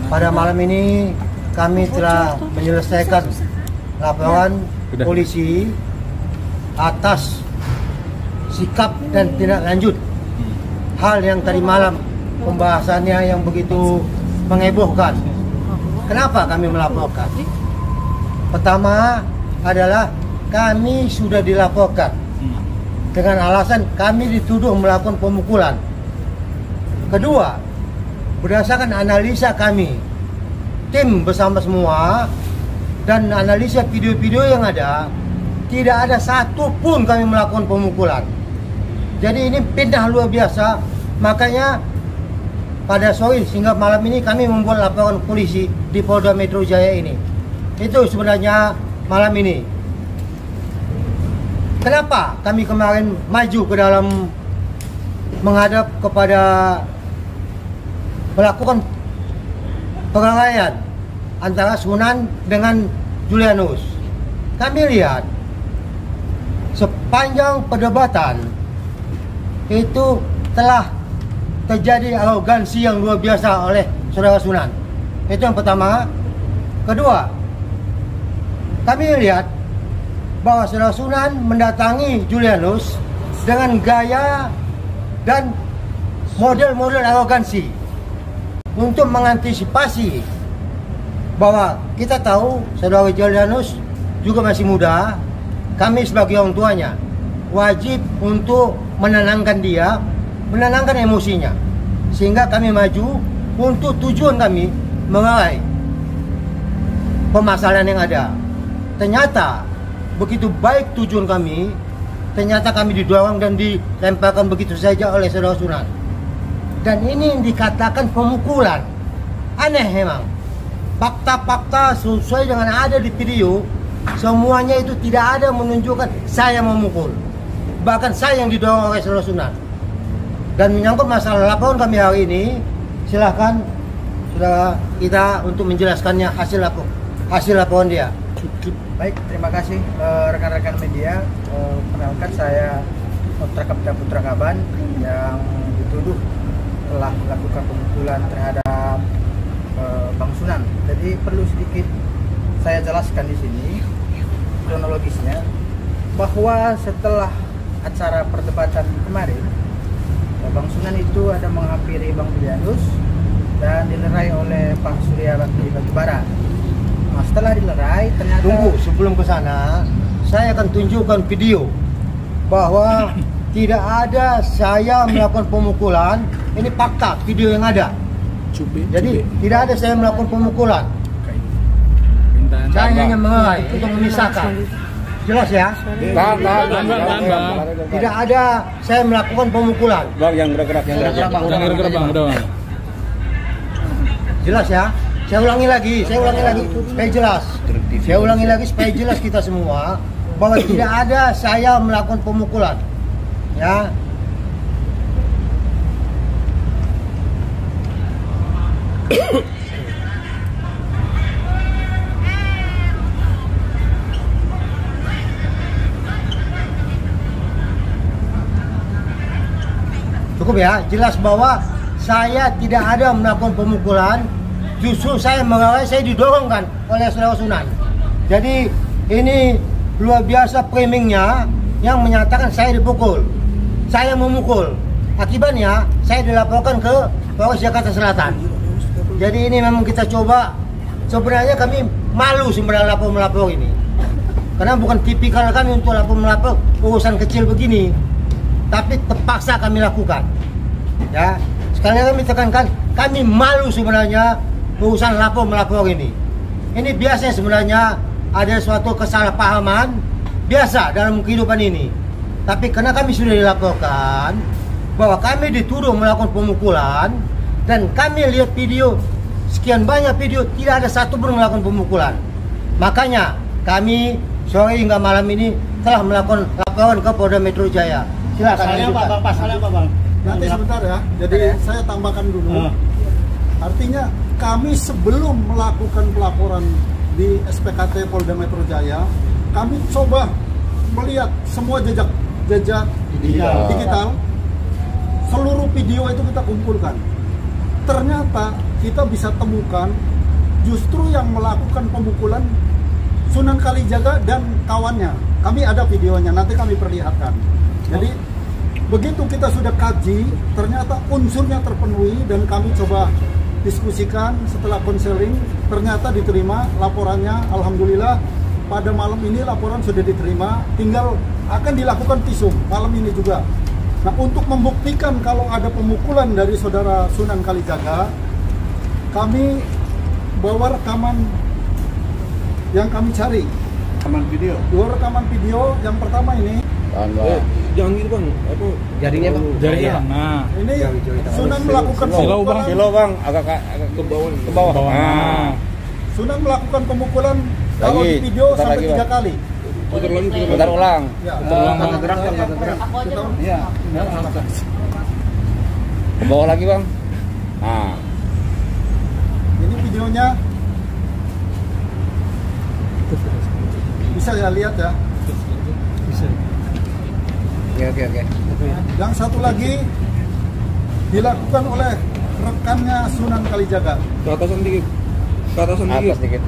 Pada malam ini kami telah menyelesaikan laporan polisi atas sikap dan tindak lanjut hal yang tadi malam pembahasannya yang begitu mengebohkan. Kenapa kami melaporkan? Pertama adalah kami sudah dilaporkan dengan alasan kami dituduh melakukan pemukulan. Kedua, berdasarkan analisa kami, tim bersama semua dan analisa video-video yang ada, tidak ada satu pun kami melakukan pemukulan. Jadi ini fitnah luar biasa. Makanya pada sore hingga malam ini kami membuat laporan polisi di Polda Metro Jaya ini. Itu sebenarnya malam ini. Kenapa kami kemarin maju ke dalam menghadap kepada melakukan pengalaian antara Sunan dengan Julianus? Kami lihat sepanjang perdebatan itu telah terjadi arogansi yang luar biasa oleh saudara Sunan. Itu yang pertama. Kedua, kami lihat bahwa saudara Sunan mendatangi Julianus dengan gaya dan model-model arogansi untuk mengantisipasi bahwa kita tahu saudara Julianus juga masih muda. Kami sebagai orang tuanya wajib untuk menenangkan dia, menenangkan emosinya, sehingga kami maju untuk tujuan kami mengalai permasalahan yang ada. Ternyata begitu baik tujuan kami, ternyata kami didorong dan dilemparkan begitu saja oleh saudara Sunan. Dan ini dikatakan pemukulan. Aneh memang. Fakta-fakta sesuai dengan ada di video, semuanya itu tidak ada menunjukkan saya memukul. Bahkan saya yang didorong oleh saudara Sunan. Dan menyangkut masalah laporan kami hari ini, silahkan saudara kita untuk menjelaskannya hasil laporan dia. Baik, terima kasih rekan-rekan media. Perkenalkan saya Kapten Putra Kaban yang dituduh telah melakukan pemukulan terhadap Bang Sunan. Jadi perlu sedikit saya jelaskan di sini kronologisnya, bahwa setelah acara perdebatan kemarin, Bang Sunan itu ada menghampiri Bang Julianus dan dilerai oleh Pak Surya Bakti Batubara. Nah, setelah dilerai ternyata... Tunggu, sebelum ke sana saya akan tunjukkan video bahwa tidak ada saya melakukan pemukulan. Ini fakta video yang ada. Jadi tidak ada saya melakukan pemukulan. Saya hanya mengelai untuk memisahkan. Jelas ya? Tidak ada saya melakukan pemukulan. Bang, yang gerak-gerak, Bang. Jelas ya? Saya ulangi lagi supaya jelas. Saya ulangi lagi supaya jelas kita semua bahwa tidak ada saya melakukan pemukulan. Ya. Cukup ya, jelas bahwa saya tidak ada melakukan pemukulan. Justru saya mengalami, saya didorongkan oleh saudara Sunan. Jadi ini luar biasa framingnya yang menyatakan saya dipukul, saya memukul. Akibatnya saya dilaporkan ke Polres Jakarta Selatan. Jadi ini memang kita coba, sebenarnya kami malu sebenarnya melapor ini, karena bukan tipikal kami untuk melapor urusan kecil begini, tapi terpaksa kami lakukan. Ya, sekali lagi kami tekankan, kami malu sebenarnya urusan melapor ini. Ini biasanya sebenarnya ada suatu kesalahpahaman biasa dalam kehidupan ini. Tapi karena kami sudah dilaporkan bahwa kami dituduh melakukan pemukulan, dan kami lihat video, sekian banyak video, tidak ada satu pun melakukan pemukulan. Makanya kami sore hingga malam ini telah melakukan laporan ke Polda Metro Jaya. Silakan. Pasalnya apa Bang? Pasalnya apa Bang? Nanti sebentar ya. Jadi saya tambahkan dulu. Artinya kami sebelum melakukan pelaporan di SPKT Polda Metro Jaya, kami coba melihat semua jejak digital. Seluruh video itu kita kumpulkan. Ternyata kita bisa temukan justru yang melakukan pemukulan Sunan Kalijaga dan kawannya. Kami ada videonya, nanti kami perlihatkan. Jadi begitu kita sudah kaji, ternyata unsurnya terpenuhi dan kami coba diskusikan setelah konseling, ternyata diterima laporannya. Alhamdulillah pada malam ini laporan sudah diterima, tinggal akan dilakukan visum malam ini juga. Nah, untuk membuktikan kalau ada pemukulan dari saudara Sunan Kalijaga, kami bawa rekaman yang kami cari. Rekaman video. Dua rekaman video. Yang pertama ini. Jangan gitu bang. Apa? Jaringnya bang. Jaringnya. Nah. Ini Sunan melakukan pemukulan. Silo bang, agak ke bawah. Ke bawah. Nah. Sunan melakukan pemukulan kalau di video sampai 3 kali. Putar ulang. Ya. Agak gerak bang, agak gerak. Iya. Ke bawah lagi bang. Nah. Ini videonya. Bisa ya lihat ya. Bisa. Oke. Yang satu lagi dilakukan oleh rekannya Sunan Kalijaga. Ke atasan dikit. Ke atasan dikit.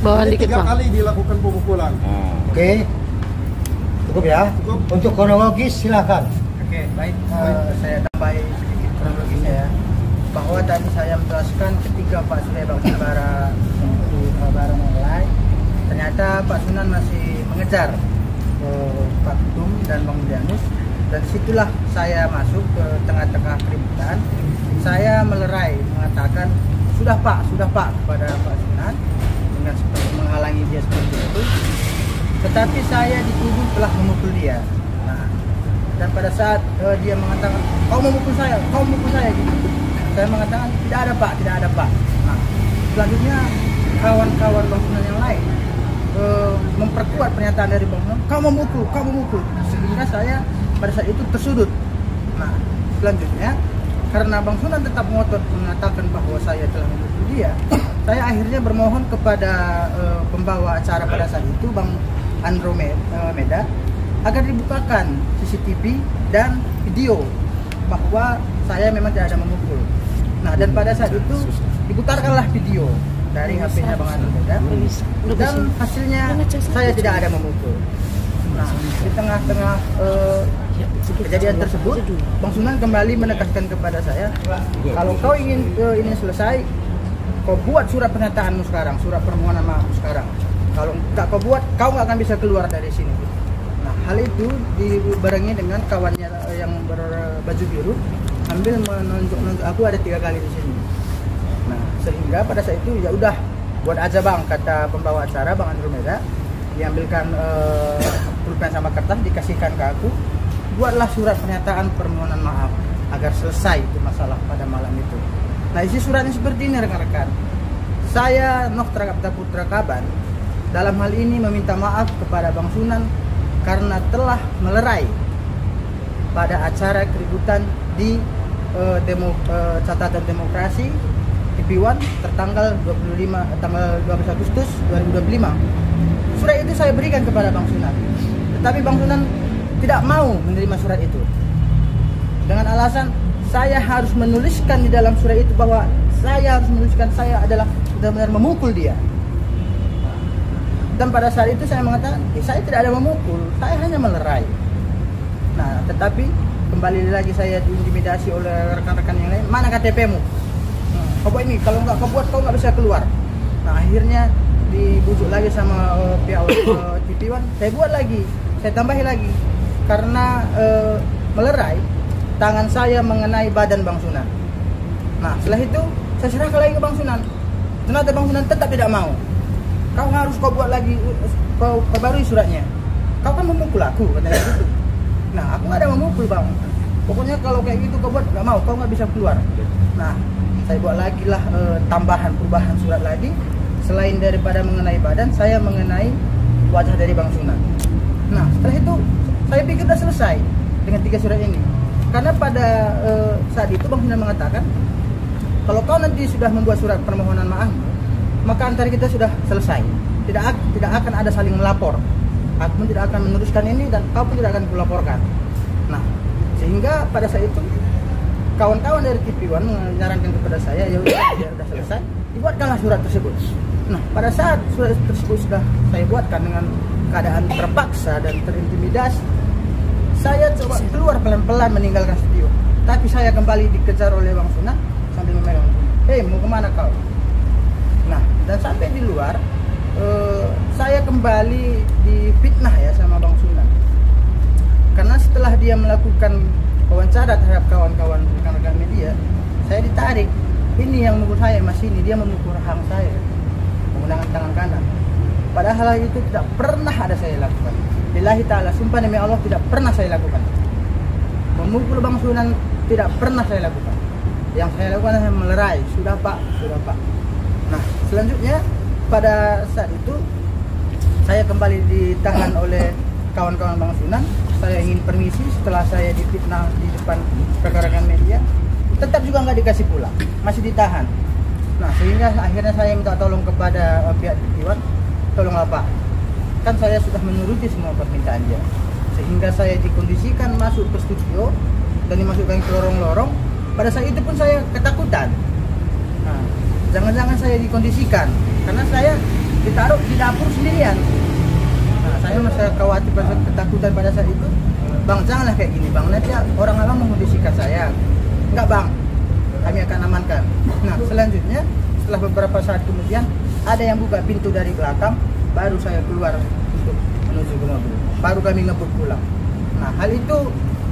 Bawahan Ini dikit 3 bang. kali dilakukan pemukulan. Nah. Oke, cukup ya. Cukup. Untuk kronologis silakan. Oke, baik. Saya tambahi sedikit kronologisnya ya. Bahwa tadi saya menjelaskan ketika Pak Surya Bakti-Bara barang online, ternyata Pak Sunan masih mengejar Pak Ketum dan Bang Julianus, dan disitulah saya masuk ke tengah-tengah keributan. Saya melerai mengatakan sudah Pak kepada Pak Sunan dengan seperti menghalangi dia seperti itu. Tetapi saya dituduh telah memukul dia. Nah, dan pada saat dia mengatakan kau memukul saya gitu. Saya mengatakan tidak ada Pak. Nah, selanjutnya kawan-kawan Bang Sunan yang lain memperkuat pernyataan dari Bang Sunan, kau memukul, sehingga saya pada saat itu tersudut. Nah, selanjutnya karena Bang Sunan tetap ngotot mengatakan bahwa saya telah memukul dia, saya akhirnya bermohon kepada pembawa acara pada saat itu, Bang Andromeda, agar dibukakan CCTV dan video bahwa saya memang tidak ada memukul. Nah, dan pada saat itu diputarkanlah video dari HP-nya Bang Andromeda, dan hasilnya saya tidak ada memukul. Nah, di tengah-tengah kejadian tersebut, Bang Sunan kembali menekankan kepada saya, kalau kau ingin ini selesai, kau buat surat pernyataanmu sekarang, surat permohonan maafmu sekarang. Kalau tak kau buat, kau nggak akan bisa keluar dari sini. Nah, hal itu dibarengi dengan kawannya yang berbaju biru, ambil menunjuk aku ada 3 kali di sini. Nah, sehingga pada saat itu ya udah buat aja bang, kata pembawa acara Bang Andromeda, diambilkan pulpen sama kertas, dikasihkan ke aku, buatlah surat pernyataan permohonan maaf agar selesai itu masalah pada malam itu. Nah, isi suratnya seperti ini rekan-rekan. Saya Noh Trakapta Putra Kaban dalam hal ini meminta maaf kepada Bang Sunan karena telah melerai pada acara keributan di catatan demokrasi TV1 tertanggal 12 Agustus 2025. Surat itu saya berikan kepada Bang Sunan, tetapi Bang Sunan tidak mau menerima surat itu dengan alasan saya harus menuliskan di dalam surat itu bahwa saya harus menuliskan saya adalah benar-benar memukul dia. Dan pada saat itu saya mengatakan, saya tidak ada memukul, saya hanya melerai. Nah, tetapi kembali lagi saya diintimidasi oleh rekan-rekan yang lain, mana KTP-mu? Kau buat ini, kalau nggak kau buat kau nggak bisa keluar. Nah, akhirnya dibujuk lagi sama pihak TV1, saya buat lagi, saya tambahi lagi, karena melerai tangan saya mengenai badan Bang Sunan. Nah, setelah itu saya serahkan lagi ke Bang Sunan. Ternyata Bang Sunan tetap tidak mau. Kau harus kau buat lagi, kau perbarui suratnya. Kau kan memukul aku, katanya gitu. Nah, aku nggak ada memukul bang. Pokoknya kalau kayak gitu kau buat nggak mau, kau nggak bisa keluar. Nah, saya buat lagi lah perubahan surat lagi. Selain daripada mengenai badan, saya mengenai wajah dari Bang Sunan. Nah, setelah itu saya pikir sudah selesai dengan 3 surat ini. Karena pada saat itu Bang Sunan mengatakan, kalau kau nanti sudah membuat surat permohonan maaf, maka antara kita sudah selesai. Tidak akan ada saling melapor. Aku pun tidak akan meneruskan ini dan kau pun tidak akan kulaporkan. Nah, sehingga pada saat itu kawan-kawan dari TV One menyarankan kepada saya, ya udah selesai, dibuatkanlah surat tersebut. Nah, pada saat surat tersebut sudah saya buatkan dengan keadaan terpaksa dan terintimidasi, saya coba keluar pelan-pelan meninggalkan studio. Tapi saya kembali dikejar oleh Bang Sunan sambil memegang, "Hei, mau kemana kau?" Nah, dan sampai di luar, saya kembali difitnah ya sama Bang Sunan. Karena setelah dia melakukan wawancara terhadap kawan-kawan rekan-rekan media, saya ditarik. Ini yang memukul saya, Mas ini dia memukul rahang saya menggunakan tangan kanan. Padahal hal itu tidak pernah ada saya lakukan. Lillahi ta'ala, sumpah demi Allah tidak pernah saya lakukan. Memukul Bang Sunan tidak pernah saya lakukan. Yang saya lakukan adalah melerai. Sudah Pak, sudah Pak. Nah, selanjutnya pada saat itu saya kembali ditahan oleh kawan-kawan Bang Sunan. Saya ingin permisi setelah saya difitnah di depan rekan-rekan media. Tetap juga nggak dikasih pulang, masih ditahan. Nah, sehingga akhirnya saya minta tolong kepada pihak TV One, tolonglah Pak, kan saya sudah menuruti semua permintaan dia, sehingga saya dikondisikan masuk ke studio dan dimasukkan ke lorong-lorong. Pada saat itu pun saya ketakutan. Nah, jangan-jangan saya dikondisikan karena saya ditaruh di dapur sendirian. Nah, saya masih khawatir, ketakutan pada saat itu. Bang, janganlah kayak gini Bang, nanti orang-orang mengkondisikan saya. Enggak Bang, kami akan amankan. Nah, selanjutnya setelah beberapa saat kemudian ada yang buka pintu dari belakang, baru saya keluar untuk menuju ke mobil. Baru kami ngebut pulang. Nah, hal itu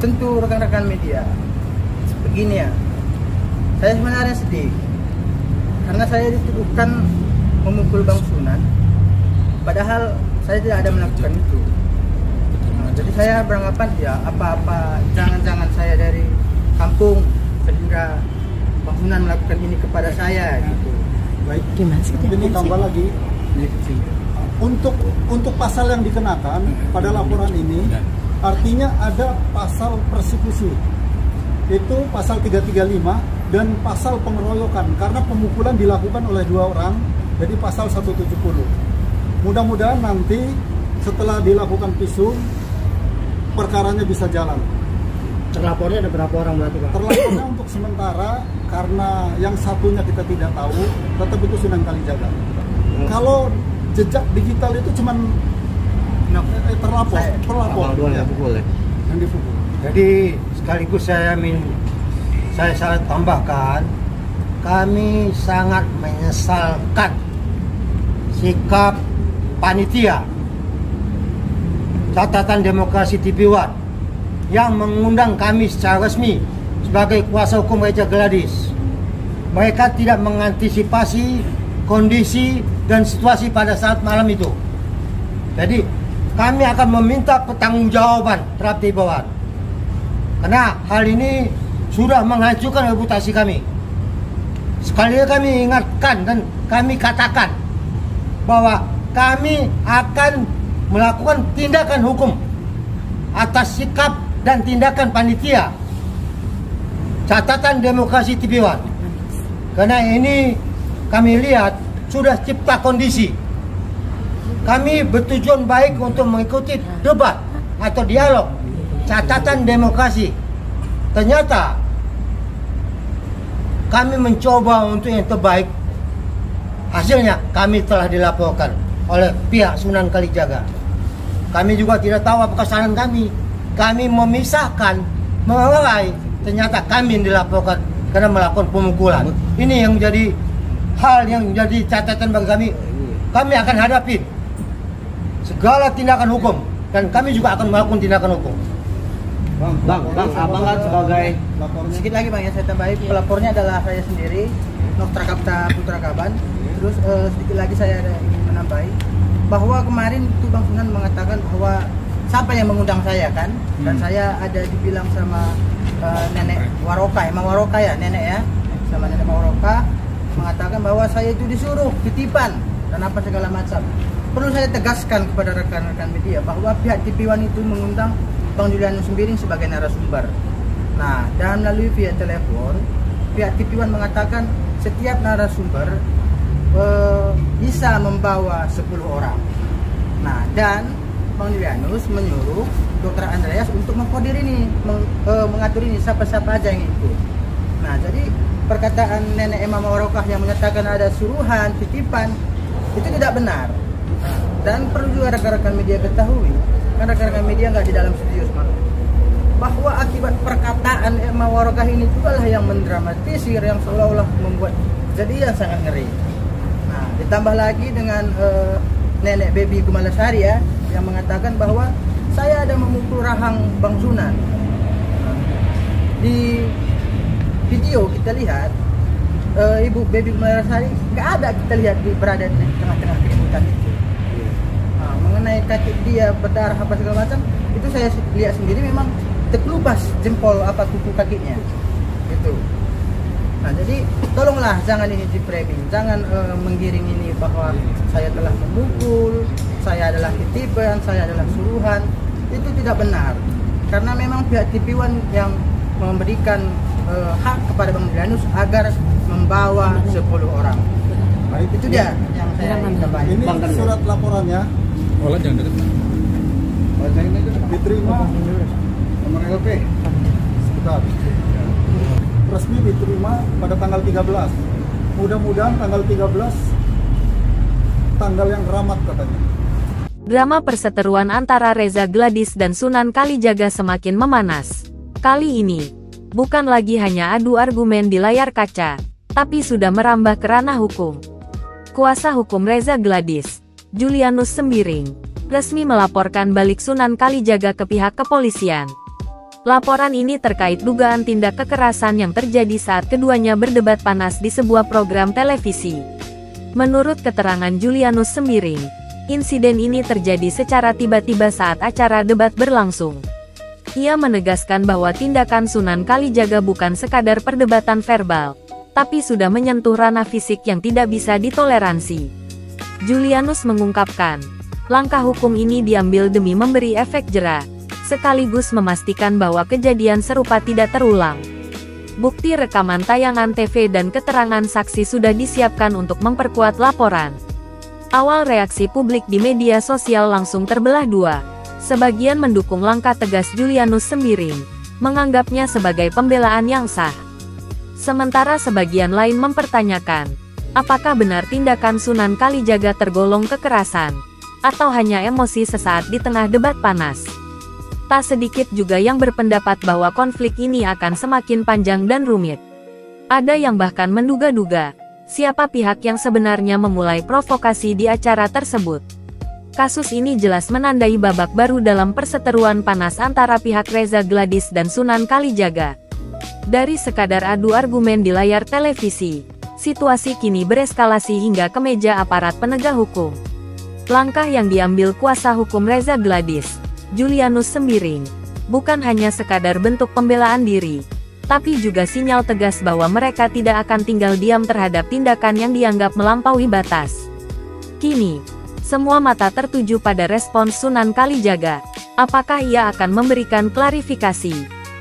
tentu rekan-rekan media begini ya, saya sebenarnya sedih karena saya dituduhkan memukul Bang Sunan, padahal saya tidak ada melakukan itu. Nah, jadi saya beranggapan ya apa-apa, jangan-jangan saya dari kampung sehingga Bang Sunan melakukan ini kepada saya gitu. Baik, ini tambah lagi untuk pasal yang dikenakan pada laporan ini, artinya ada pasal persekusi, itu pasal 335 dan pasal pengeroyokan karena pemukulan dilakukan oleh 2 orang, jadi pasal 170. Mudah-mudahan nanti setelah dilakukan visum perkaranya bisa jalan. Terlapornya ada berapa orang berarti Pak? Terlapornya untuk sementara karena yang satunya kita tidak tahu, tetap itu Sunan Kalijaga. Kalau jejak digital itu cuman terlapor ya. Yang dipukul. Jadi sekaligus saya sangat tambahkan, kami sangat menyesalkan sikap panitia Catatan Demokrasi TV One yang mengundang kami secara resmi sebagai kuasa hukum Gereja Gladys. Mereka tidak mengantisipasi kondisi dan situasi pada saat malam itu. Jadi kami akan meminta pertanggungjawaban terhadap TV One, karena hal ini sudah menghancurkan reputasi kami. Sekali lagi kami ingatkan dan kami katakan bahwa kami akan melakukan tindakan hukum atas sikap dan tindakan panitia Catatan Demokrasi TV One. Karena ini kami lihat sudah cipta kondisi. Kami bertujuan baik untuk mengikuti debat atau dialog Catatan Demokrasi. Ternyata kami mencoba untuk yang terbaik. Hasilnya kami telah dilaporkan oleh pihak Sunan Kalijaga. Kami juga tidak tahu apa kesalahan kami. Kami memisahkan, melerai. Ternyata kami yang dilaporkan karena melakukan pemukulan. Ini yang menjadi hal yang menjadi catatan bagi kami. Kami akan hadapi segala tindakan hukum dan kami juga akan melakukan tindakan hukum. Bang, abang kan sebagai Sedikit lagi Bang ya, saya tambahin, pelapornya adalah saya sendiri, Noktakapta Putra Kaban. Terus sedikit lagi saya ingin menambahi bahwa kemarin itu Bang Sunan mengatakan bahwa siapa yang mengundang saya kan, dan saya ada dibilang sama nenek Waroka, emang Waroka ya nenek ya, sama nenek Waroka mengatakan bahwa saya itu disuruh titipan dan apa segala macam. Perlu saya tegaskan kepada rekan-rekan media bahwa pihak TV One itu mengundang Bang Julianus Sembiring sebagai narasumber. Nah, dan melalui via telepon pihak TV One mengatakan setiap narasumber bisa membawa 10 orang. Nah, dan Bang Julianus menyuruh Dr. Andreas untuk mengkoordinir ini, mengatur ini siapa-siapa aja yang ikut. Nah, jadi perkataan Nenek Imam Warokah yang menyatakan ada suruhan, titipan, itu tidak benar. Dan perlu juga rekan-rekan media ketahui, kan rekan-rekan media nggak di dalam studio semalam, bahwa akibat perkataan Imam Warokah ini itulah yang mendramatisir, yang seolah-olah membuat kejadian sangat ngeri. Nah, ditambah lagi dengan Nenek Baby Kumalasari ya, yang mengatakan bahwa saya ada memukul rahang Bang Sunan. Di video kita lihat Ibu Baby Kumalasari nggak ada, kita lihat berada di tengah-tengah keributan itu. Nah, mengenai kaki dia berdarah apa segala macam, itu saya lihat sendiri memang terkelupas jempol kuku kakinya gitu. Nah, jadi tolonglah jangan ini di framing, jangan menggiring ini bahwa saya telah memukul, saya adalah titipan, saya adalah suruhan. Itu tidak benar, karena memang pihak TV One yang memberikan hak kepada Bang Julianus agar membawa 10 orang. Baik, Itu dia yang saya sampaikan. ini surat laporannya Olah jangan deket. diterima Nomor LP. sebentar. Resmi diterima pada tanggal 13. Mudah-mudahan tanggal 13 tanggal yang rahmat katanya. Drama perseteruan antara Reza Gladys dan Sunan Kalijaga semakin memanas. Kali ini, bukan lagi hanya adu argumen di layar kaca, tapi sudah merambah ke ranah hukum. Kuasa hukum Reza Gladys, Julianus Sembiring, resmi melaporkan balik Sunan Kalijaga ke pihak kepolisian. Laporan ini terkait dugaan tindak kekerasan yang terjadi saat keduanya berdebat panas di sebuah program televisi. Menurut keterangan Julianus Sembiring, insiden ini terjadi secara tiba-tiba saat acara debat berlangsung. Ia menegaskan bahwa tindakan Sunan Kalijaga bukan sekadar perdebatan verbal, tapi sudah menyentuh ranah fisik yang tidak bisa ditoleransi. Julianus mengungkapkan, langkah hukum ini diambil demi memberi efek jera, sekaligus memastikan bahwa kejadian serupa tidak terulang. Bukti rekaman tayangan TV dan keterangan saksi sudah disiapkan untuk memperkuat laporan. Awal reaksi publik di media sosial langsung terbelah dua. Sebagian mendukung langkah tegas Julianus Sembiring, menganggapnya sebagai pembelaan yang sah. Sementara sebagian lain mempertanyakan, apakah benar tindakan Sunan Kalijaga tergolong kekerasan, atau hanya emosi sesaat di tengah debat panas. Tak sedikit juga yang berpendapat bahwa konflik ini akan semakin panjang dan rumit. Ada yang bahkan menduga-duga, siapa pihak yang sebenarnya memulai provokasi di acara tersebut. Kasus ini jelas menandai babak baru dalam perseteruan panas antara pihak Reza Gladys dan Sunan Kalijaga. Dari sekadar adu argumen di layar televisi, situasi kini bereskalasi hingga ke meja aparat penegak hukum. Langkah yang diambil kuasa hukum Reza Gladys, Julianus Sembiring, bukan hanya sekadar bentuk pembelaan diri, tapi juga sinyal tegas bahwa mereka tidak akan tinggal diam terhadap tindakan yang dianggap melampaui batas. Kini, semua mata tertuju pada respons Sunan Kalijaga. Apakah ia akan memberikan klarifikasi,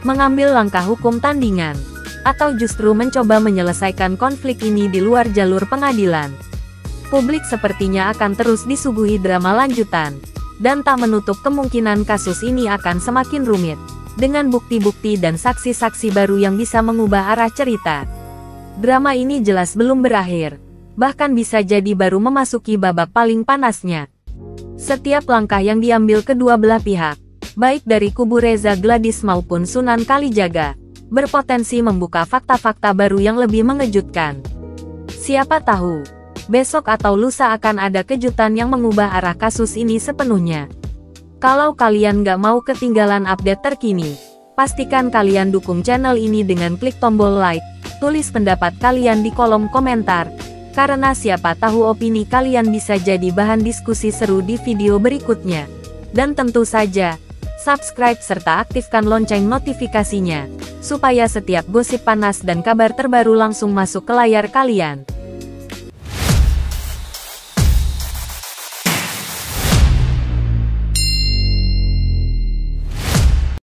mengambil langkah hukum tandingan, atau justru mencoba menyelesaikan konflik ini di luar jalur pengadilan? Publik sepertinya akan terus disuguhi drama lanjutan, dan tak menutup kemungkinan kasus ini akan semakin rumit, dengan bukti-bukti dan saksi-saksi baru yang bisa mengubah arah cerita. Drama ini jelas belum berakhir, bahkan bisa jadi baru memasuki babak paling panasnya. Setiap langkah yang diambil kedua belah pihak, baik dari kubu Reza Gladys maupun Sunan Kalijaga, berpotensi membuka fakta-fakta baru yang lebih mengejutkan. Siapa tahu, besok atau lusa akan ada kejutan yang mengubah arah kasus ini sepenuhnya. Kalau kalian nggak mau ketinggalan update terkini, pastikan kalian dukung channel ini dengan klik tombol like, tulis pendapat kalian di kolom komentar, karena siapa tahu opini kalian bisa jadi bahan diskusi seru di video berikutnya. Dan tentu saja, subscribe serta aktifkan lonceng notifikasinya, supaya setiap gosip panas dan kabar terbaru langsung masuk ke layar kalian.